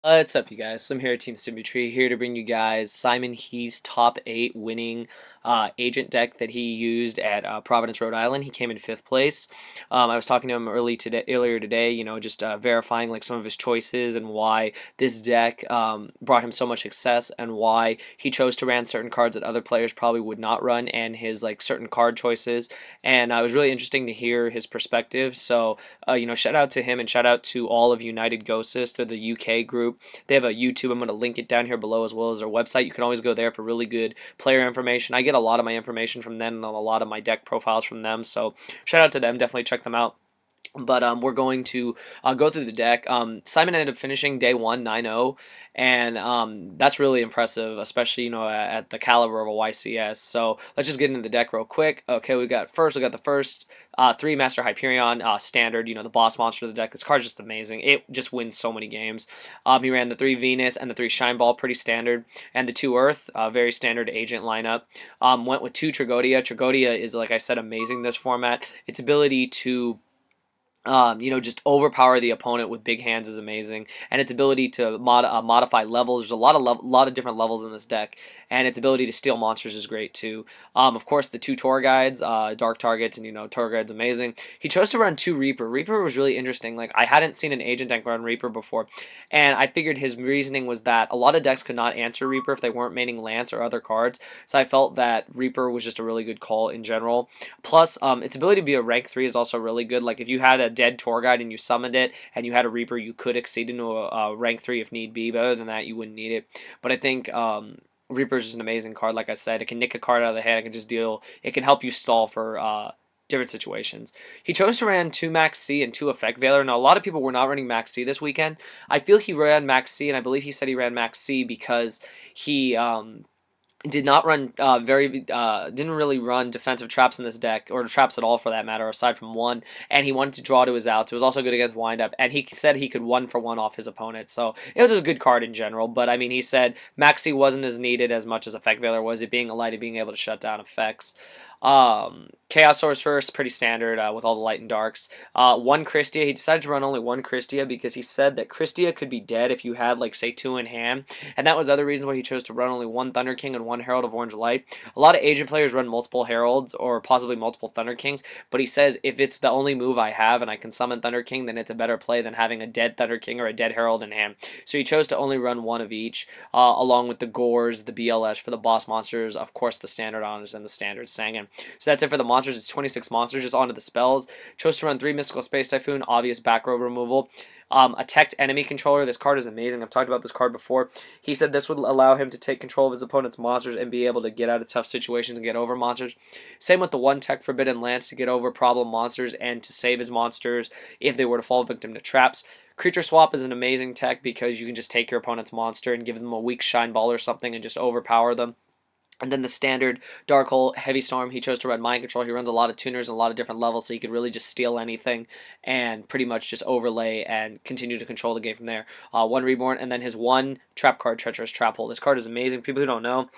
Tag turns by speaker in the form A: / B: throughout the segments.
A: What's up, you guys? Slim here at Team Symmetry, here to bring you guys Simon He's top 8 winning agent deck that he used at Providence, Rhode Island. He came in 5th place. I was talking to him earlier today, just verifying like some of his choices and why this deck brought him so much success and why he chose to run certain cards that other players probably would not run, and his like certain card choices. And it was really interesting to hear his perspective. So shout out to him and shout out to all of United Ghosts. They're the UK group. They have a YouTube. I'm going to link it down here below, as well as their website. You can always go there for really good player information. I get a lot of my information from them and a lot of my deck profiles from them. So shout out to them. Definitely check them out. But we're going to go through the deck. Simon ended up finishing day 1 9-0, and that's really impressive, especially at the caliber of a YCS. So let's just get into the deck real quick. Okay, we got the first 3 Master Hyperion standard. The boss monster of the deck. This card's just amazing. It just wins so many games. He ran the 3 Venus and the 3 Shine Ball, pretty standard, and the 2 Earth, very standard agent lineup. Went with 2 Tragodia. Tragodia is, like I said, amazing this format. Its ability to just overpower the opponent with big hands is amazing, and its ability to modify levels. There's a lot of different levels in this deck, and its ability to steal monsters is great too. Of course, the 2 Tour Guides, Dark Targets, and Tour Guide's amazing. He chose to run 2 Reaper. Reaper was really interesting. Like, I hadn't seen an agent deck run Reaper before, and I figured his reasoning was that a lot of decks could not answer Reaper if they weren't maining Lance or other cards. So I felt that Reaper was just a really good call in general. Plus, its ability to be a rank 3 is also really good. Like, if you had a dead Tour Guide and you summoned it and you had a Reaper, you could exceed into a rank 3 if need be, but other than that, you wouldn't need it. But I think Reaper is just an amazing card. Like I said, it can nick a card out of the hand. It can help you stall for different situations. He chose to run 2 Max C and 2 Effect Veiler. Now, a lot of people were not running Max C this weekend. I feel he ran Max C, and I believe he said he ran Max C because he did not run didn't really run defensive traps in this deck, or traps at all for that matter, aside from one, and he wanted to draw to his outs. It was also good against windup, and he said he could 1-for-1 off his opponent, so it was a good card in general. But I mean, he said Maxi wasn't as needed as much as Effect Veiler was, it being a light and being able to shut down effects. Chaos Sorceress, pretty standard with all the light and darks. 1 Christia. He decided to run only 1 Christia because he said that Christia could be dead if you had, like, say, 2 in hand, and that was other reasons why he chose to run only 1 Thunder King and 1 Herald of Orange Light. A lot of agent players run multiple Heralds or possibly multiple Thunder Kings, but he says if it's the only move I have and I can summon Thunder King, then it's a better play than having a dead Thunder King or a dead Herald in hand. So he chose to only run 1 of each, along with the Gores, the BLS for the boss monsters, of course the standard honors, and the standard Sangan. So that's it for the monsters. It's 26 monsters. Just onto the spells. Chose to run 3 Mystical Space Typhoon, obvious back row removal. A Text Enemy Controller. This card is amazing. I've talked about this card before. He said this would allow him to take control of his opponent's monsters and be able to get out of tough situations and get over monsters. Same with the 1 Tech Forbidden Lance to get over problem monsters and to save his monsters if they were to fall victim to traps. Creature Swap is an amazing tech because you can just take your opponent's monster and give them a weak Shine Ball or something and just overpower them. And then the standard Dark Hole, Heavy Storm, he chose to run Mind Control. He runs a lot of tuners and a lot of different levels, so he could really just steal anything and pretty much just overlay and continue to control the game from there. 1 Reborn, and then his 1 trap card, Treacherous Trap Hole. This card is amazing. People who don't know,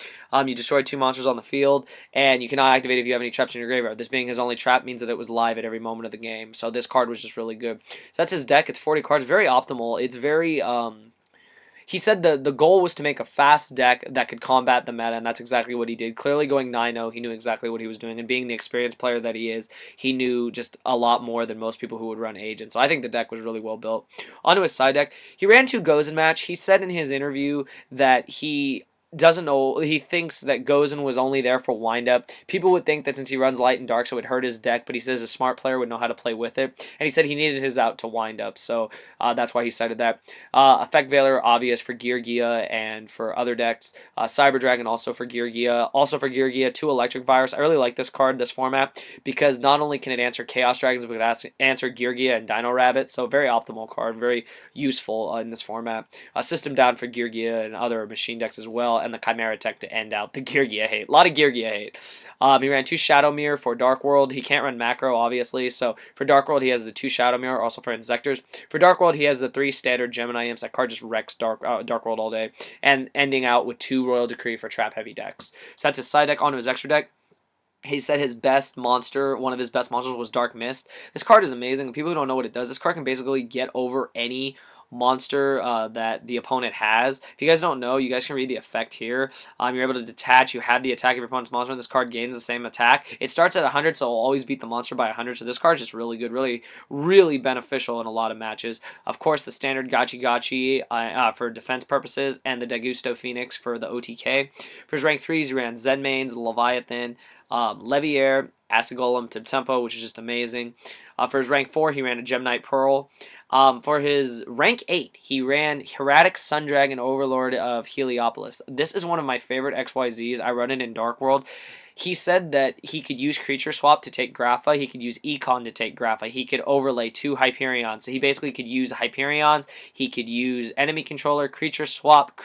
A: you destroy 2 monsters on the field, and you cannot activate if you have any traps in your graveyard. This being his only trap means that it was live at every moment of the game, so this card was just really good. So that's his deck. It's 40 cards. Very optimal. It's very... He said the goal was to make a fast deck that could combat the meta, and that's exactly what he did. Clearly going 9-0, he knew exactly what he was doing, and being the experienced player that he is, he knew just a lot more than most people who would run Agent. So I think the deck was really well built. Onto his side deck, he ran 2 Gozen match. He said in his interview that he doesn't know, he thinks that Gozen was only there for windup. People would think that since he runs light and dark, so it would hurt his deck, but he says a smart player would know how to play with it, and he said he needed his out to wind up, so that's why he cited that. Effect Veiler, obvious for Gear Gia and for other decks. Cyber Dragon also for Gear Gia. Also for Gear Gia, 2 Electric Virus. I really like this card, this format, because not only can it answer Chaos Dragons, but it can answer Gear Gia and Dino Rabbit, so very optimal card, very useful in this format. System Down for Gear Gia and other machine decks as well, and the Chimera Tech to end out the Gear Gia hate. A lot of Gear Gia hate. He ran 2 Shadow Mirror for Dark World. He can't run Macro, obviously, so for Dark World he has the 2 Shadow Mirror, also for Insectors. For Dark World he has the 3 standard Gemini Imps. That card just wrecks Dark World all day, and ending out with 2 Royal Decree for trap heavy decks. So that's his side deck. Onto his extra deck. He said his best monster, one of his best monsters, was Dark Mist. This card is amazing. People who don't know what it does, this card can basically get over any monster that the opponent has. If you guys don't know, you guys can read the effect here. You're able to detach. You have the attack of your opponent's monster, and this card gains the same attack. It starts at 100, so it'll always beat the monster by 100. So this card is just really good, really beneficial in a lot of matches. Of course, the standard Gachi for defense purposes, and the Dagusto Phoenix for the OTK. For his rank 3s, he ran Zen Mains, Leviathan, Leviair, Acid Golem, Tempo, which is just amazing. For his rank 4, he ran a Gemnite Pearl. For his rank 8, he ran Hieratic Sundragon Overlord of Heliopolis. This is one of my favorite XYZs. I run it in Dark World. He said that he could use Creature Swap to take Grapha. He could use Econ to take Grapha. He could overlay 2 Hyperions. So he basically could use Hyperions. He could use Enemy Controller, Creature Swap.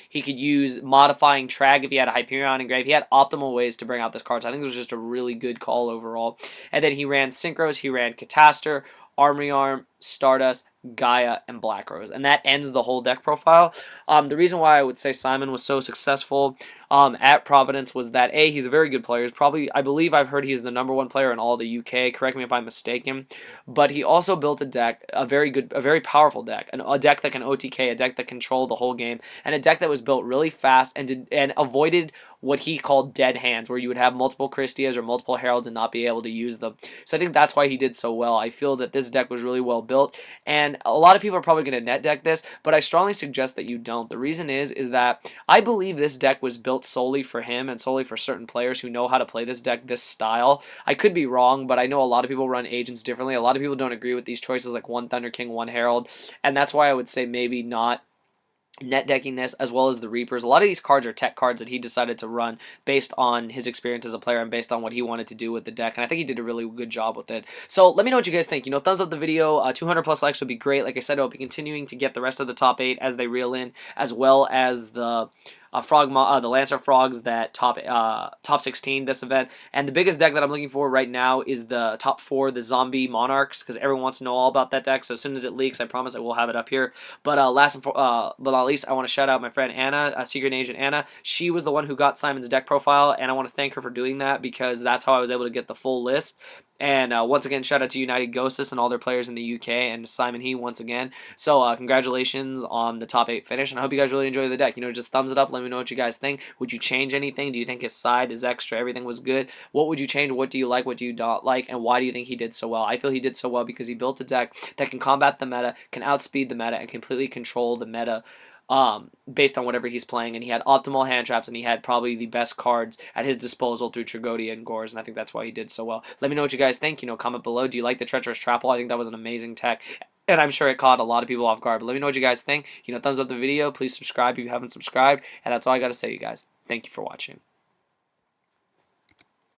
A: He could use Modifying Trag if he had a Hyperion in grave. He had optimal ways to bring out this card. So I think this was just a really good call overall. And then he ran Synchros. He ran Catastor, Armory Arm, Stardust, Gaia, and Black Rose. And that ends the whole deck profile. The reason why I would say Simon was so successful at Providence was that, A, he's a very good player. He's probably, I believe I've heard he's the #1 player in all the UK. Correct me if I'm mistaken. But he also built a deck, a very powerful deck. A deck that can OTK, a deck that controlled the whole game, and a deck that was built really fast and avoided what he called dead hands, where you would have multiple Christias or multiple Heralds and not be able to use them. So I think that's why he did so well. I feel that this deck was really well built, and a lot of people are probably going to net deck this, but I strongly suggest that you don't. The reason is that I believe this deck was built solely for him and solely for certain players who know how to play this deck, this style. I could be wrong, but I know a lot of people run agents differently. A lot of people don't agree with these choices, like 1 Thunder King, 1 Herald, and that's why I would say maybe not net decking this, as well as the Reapers. A lot of these cards are tech cards that he decided to run based on his experience as a player and based on what he wanted to do with the deck, and I think he did a really good job with it. So let me know what you guys think. Thumbs up the video. 200 plus likes would be great. Like I said, I'll be continuing to get the rest of the top 8 as they reel in, as well as the the Lancer Frogs that top 16 this event. And the biggest deck that I'm looking for right now is the top 4, the Zombie Monarchs, because everyone wants to know all about that deck. So as soon as it leaks, I promise I will have it up here. But but not least, I want to shout out my friend Anna, Secret Agent Anna. She was the one who got Simon's deck profile, and I want to thank her for doing that, because that's how I was able to get the full list. And once again, shout out to United Ghostus and all their players in the UK, and Simon He once again. So congratulations on the top 8 finish, and I hope you guys really enjoy the deck. Just thumbs it up. Let me know what you guys think. Would you change anything? Do you think his side is extra? Everything was good? What would you change? What do you like? What do you not like? And why do you think he did so well? I feel he did so well because he built a deck that can combat the meta, can outspeed the meta, and completely control the meta based on whatever he's playing, and he had optimal hand traps, and he had probably the best cards at his disposal through Tragodia and Gores, and I think that's why he did so well. Let me know what you guys think. Comment below. Do you like the Treacherous Trapple? I think that was an amazing tech, and I'm sure it caught a lot of people off guard, but let me know what you guys think. Thumbs up the video. Please subscribe if you haven't subscribed, and that's all I got to say, you guys. Thank you for watching.